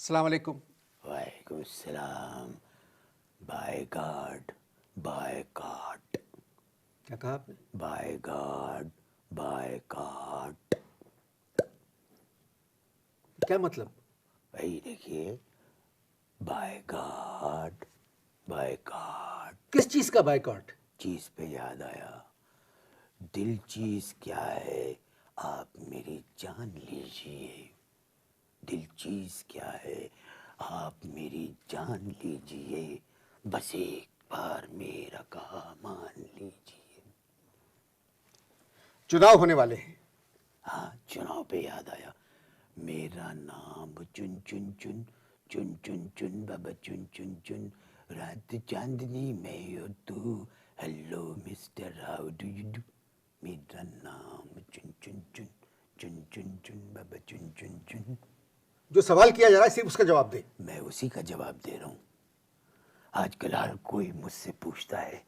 अस्सलाम वालेकुम। वालेकुम सलाम। बाय गॉड, बाय गॉड, क्या कहा आपने? By God, by God. क्या मतलब? भाई देखिए, बाय गॉड, बाय गॉड। किस चीज का बायकॉट? चीज पे याद आया। दिल चीज क्या है, आप मेरी जान लीजिए। दिल चीज क्या है, आप मेरी जान लीजिए। बस एक बार मेरा कहा मान लीजिए। चुनाव होने वाले हैं। हाँ, चुनाव पे याद आया। मेरा नाम चुन चुन चुन, चुन चुन चुन बाबा चुन चुन चुन। रात चांदनी में और तू, hello mister how do you do. मेरा नाम चुन चुन चुन, चुन चुन चुन बाबा चुन चुन चुन। जो सवाल किया जा रहा है सिर्फ उसका जवाब दे। मैं उसी का जवाब दे रहा हूँ। आजकल हर कोई मुझसे पूछता है,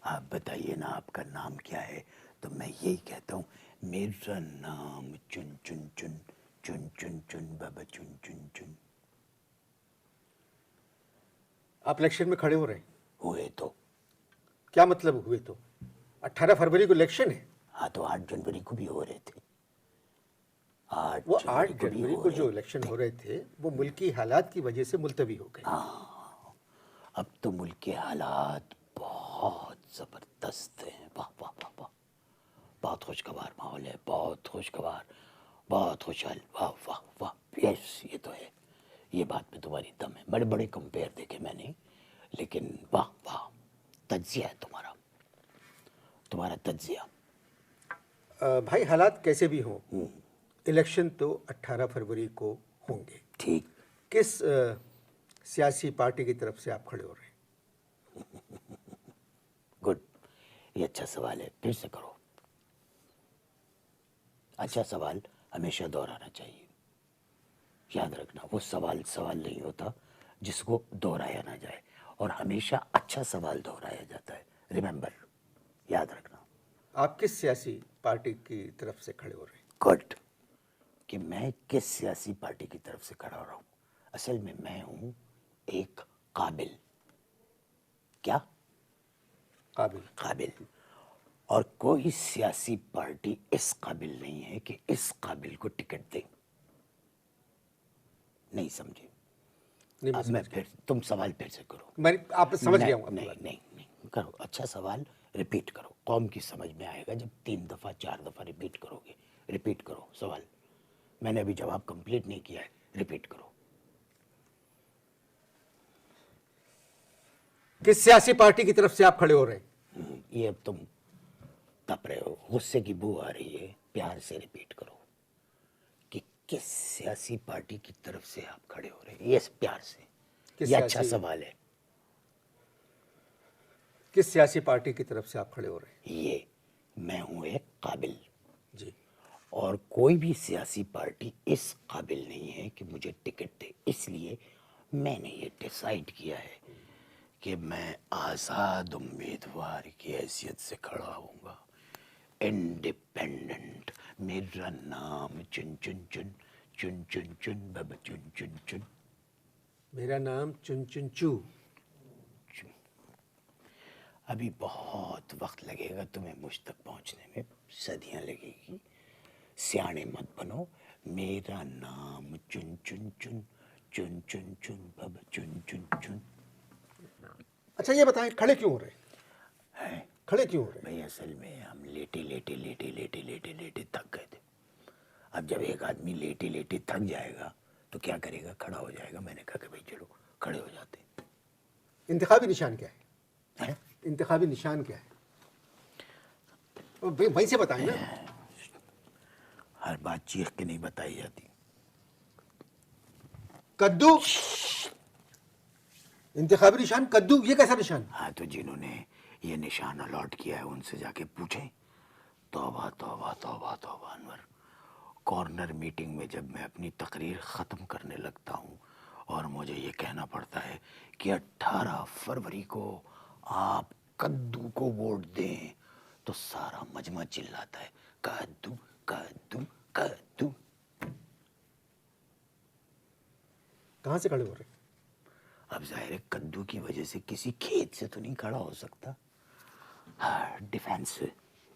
आप बताइए ना आपका नाम क्या है, तो मैं यही कहता हूँ, मेरा नाम चुन चुन चुन, चुन चुन चुन बाबा चुन चुन चुन। आप इलेक्शन में खड़े हो रहे हैं। हुए तो। क्या मतलब हुए तो? 18 फरवरी को इलेक्शन है। हाँ, तो 8 जनवरी को भी हो रहे थे। आठ वो जनवरी 8 को भी जनवरी हो को रहे जो इलेक्शन थे। हो रहे थे वो मुल्की हालात की वजह से मुलतवी हो गए। अब तो मुल्क के हालात बहुत ज़बरदस्त हैं। वाह वाह वाह वाह। बहुत खुशगवार माहौल है, बहुत खुशगवार, बहुत खुशहाल। वाह वाह वाह। यस, ये तो है। ये बात में तुम्हारी दम है। बड़े बड़े कंपेयर देखे मैंने, लेकिन वाह वाह, तज्जिया है तुम्हारा, तुम्हारा तज्जिया। भाई हालात कैसे भी हों, इलेक्शन तो 18 फरवरी को होंगे। ठीक। किस सियासी पार्टी की तरफ से आप खड़े हो रहे हैं? गुड। ये अच्छा सवाल है, फिर से करो। अच्छा सवाल हमेशा दोहराना चाहिए। याद रखना, वो सवाल सवाल नहीं होता जिसको दोहराया ना जाए, और हमेशा अच्छा सवाल दोहराया जाता है। रिमेंबर, याद रखना। आप किस सियासी पार्टी की तरफ से खड़े हो रहे हैं? गुड। कि मैं किस सियासी पार्टी की तरफ से खड़ा हो रहा हूँ। असल में मैं हूँ एक काबिल। क्या? काबिल। काबिल। और कोई सियासी पार्टी इस काबिल नहीं है कि इस काबिल को टिकट दे। नहीं समझे? नहीं, मैं अब मैं समझ गया। फिर, तुम सवाल फिर से करो। मैं आप समझ नहीं गया हूँ आपकी नहीं बात। नहीं नहीं, करो अच्छा सवाल। रिपीट करो, कौम की समझ में आएगा जब 3 दफ़ा 4 दफ़ा रिपीट करोगे। रिपीट करो सवाल। मैंने अभी जवाब कंप्लीट नहीं किया है, रिपीट करो। किस सियासी पार्टी की तरफ से आप खड़े हो रहे हैं? ये अब तुम तप रहे हो, गुस्से की बू आ रही है। प्यार से रिपीट करो कि किस सियासी पार्टी की तरफ से आप खड़े हो रहे हैं। ये प्यार से। किस ये अच्छा सियासी सवाल है। किस सियासी पार्टी की तरफ से आप खड़े हो रहे ये, मैं हूं एक काबिल, हैं? जी। और कोई भी सियासी पार्टी इस काबिल नहीं है कि मुझे टिकट दे। इसलिए मैंने ये डिसाइड किया है कि मैं आज़ाद उम्मीदवार की हैसियत से खड़ा होऊंगा। इंडिपेंडेंट। मेरा नाम चुन चुन चुन, चुन चुन चुन बाबा चुन चुन चुन। मेरा नाम चुन चुन चू। अभी बहुत वक्त लगेगा तुम्हें मुझ तक पहुंचने में, सदियां लगेगी। सियाने मत बनो। मेरा नाम चुन चुन चुन, चुन चुन चुन बाबा चुन चुन चुन। अच्छा ये बताएं, खड़े क्यों हो रहे हैं? है खड़े क्यों हो रहे हैं? भाई, असल में हम लेटे लेटे लेटे लेटे लेटे लेटे थक गए थे। अब जब एक आदमी लेटे लेटे थक जाएगा तो क्या करेगा? खड़ा हो जाएगा। मैंने कहा कि भाई चलो खड़े हो जाते इंतखाबी निशान क्या है? हैं। इंतखाबी निशान क्या है? वहीं से बताएं ना। हर बात चीख के नहीं बताई जाती। कद्दू। इंतखाबी निशान कद्दू, ये कैसा निशान? हाँ, तो जिन्होंने ये निशान अलॉट किया है उनसे जाके पूछें। तौबा तौबा तौबा तौबा अनवर। कॉर्नर मीटिंग में जब मैं अपनी तकरीर ख़त्म करने लगता हूँ और मुझे ये कहना पड़ता है कि 18 फरवरी को आप कद्दू को वोट दें, तो सारा मजमा चिल्लाता है, कद्दू कद्दू कद्दू। कहाँ से खड़े हो रहे हैं? अब जाहिर है कद्दू की वजह से किसी खेत से तो नहीं खड़ा हो सकता, हाँ डिफेंस से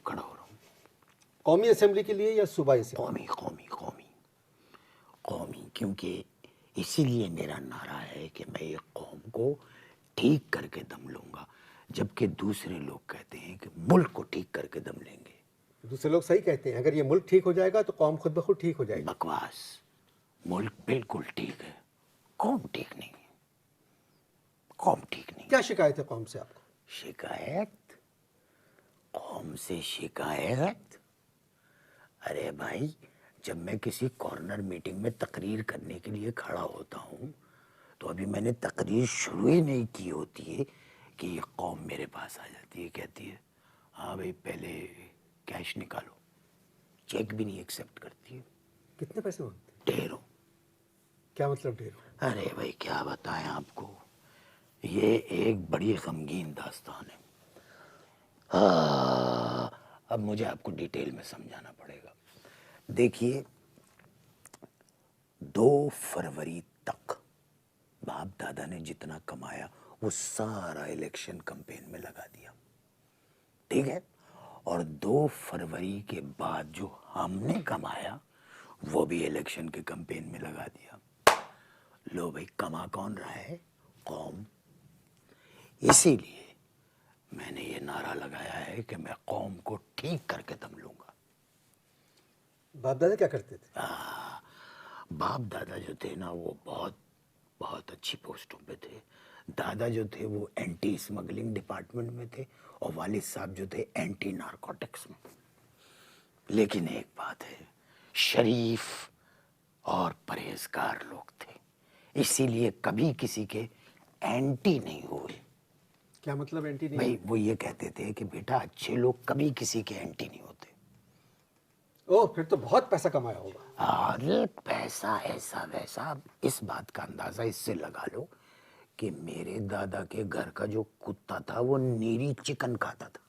खड़ा हो रहा हूँ। कौमी असेंबली के लिए या सूबाई से? कौमी कौमी कौमी कौमी, क्योंकि इसीलिए मेरा नारा है कि मैं ये कौम को ठीक करके दम लूंगा, जबकि दूसरे लोग कहते हैं कि मुल्क को ठीक करके दम लेंगे। दूसरे लोग सही कहते हैं, अगर ये मुल्क ठीक हो जाएगा तो कौम खुद ब खुद ठीक हो जाएगी। बकवास, मुल्क बिल्कुल ठीक है, कौम ठीक नहीं है, कौम ठीक नहीं। क्या शिकायत है कौम से आपको? शिकायत? कौम से शिकायत? अरे भाई, जब मैं किसी कॉर्नर मीटिंग में तकरीर करने के लिए खड़ा होता हूँ तो अभी मैंने तकरीर शुरू ही नहीं की होती है कि ये कौम मेरे पास आ जाती है, कहती है हाँ भाई पहले कैश निकालो, चेक भी नहीं एक्सेप्ट करती है। कितने पैसे मांगते हैं? ढेरों। क्या मतलब ढेरों? अरे भाई क्या बताएं आपको, ये एक बड़ी गमगीन दास्तान है। अब मुझे आपको डिटेल में समझाना पड़ेगा। देखिए, 2 फरवरी तक बाप दादा ने जितना कमाया वो सारा इलेक्शन कैंपेन में लगा दिया, ठीक है, और 2 फरवरी के बाद जो हमने कमाया वो भी इलेक्शन के कैंपेन में लगा दिया। लो भाई, कमा कौन रहा है? कौम। इसीलिए मैंने ये नारा लगाया है कि मैं कौम को ठीक करके दम लूंगा। बाप दादा क्या करते थे? बाप दादा जो थे ना वो बहुत बहुत अच्छी पोस्टों पे थे। दादा जो थे वो एंटी स्मगलिंग डिपार्टमेंट में थे और वालिद साहब जो थे एंटी नारकोटिक्स में। लेकिन एक बात है, शरीफ और परहेजगार लोग थे, इसीलिए कभी किसी के एंटी नहीं हुए। क्या मतलब एंटी नहीं? भाई वो ये कहते थे कि बेटा अच्छे लोग कभी किसी के एंटी नहीं होते। ओह, फिर तो बहुत पैसा कमाया होगा। अरे पैसा ऐसा वैसा, इस बात का अंदाजा इससे लगा लो कि मेरे दादा के घर का जो कुत्ता था वो नीरी चिकन खाता था।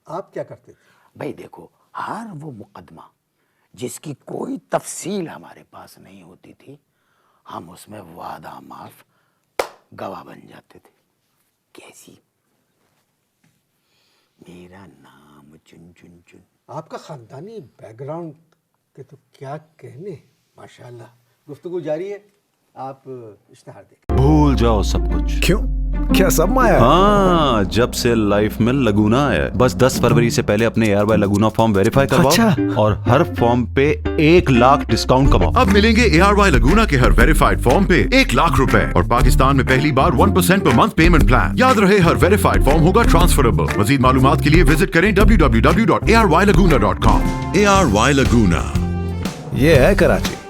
आप क्या करते थे? भाई देखो, हर वो मुकदमा जिसकी कोई तफसील हमारे पास नहीं होती थी, हम उसमें वादा माफ गवाह बन जाते थे। कैसी? मेरा नाम चुन चुन चुन। आपका खानदानी बैकग्राउंड के तो क्या कहने, माशाल्लाह। गुफ्तगू जारी है, आप इश्तिहार देखें। भूल जाओ सब कुछ। क्यों? क्या सब माया है? हाँ, जब से लाइफ में लगूना है, बस 10 फरवरी से पहले अपने ARY लगूना फॉर्म वेरीफाई करवाओ। अच्छा। और हर फॉर्म पे 1 लाख डिस्काउंट कमाओ। अब मिलेंगे ARY लगूना के हर वेरीफाइड फॉर्म पे 1 लाख रुपए और पाकिस्तान में पहली बार 1% पर मंथ पेमेंट प्लान। याद रहे, हर वेरीफाइड फॉर्म होगा ट्रांसफरेबल। मजीद मालूमात के लिए विजिट करें www.arylaguna.com। ARY लगूना, ये है कराची।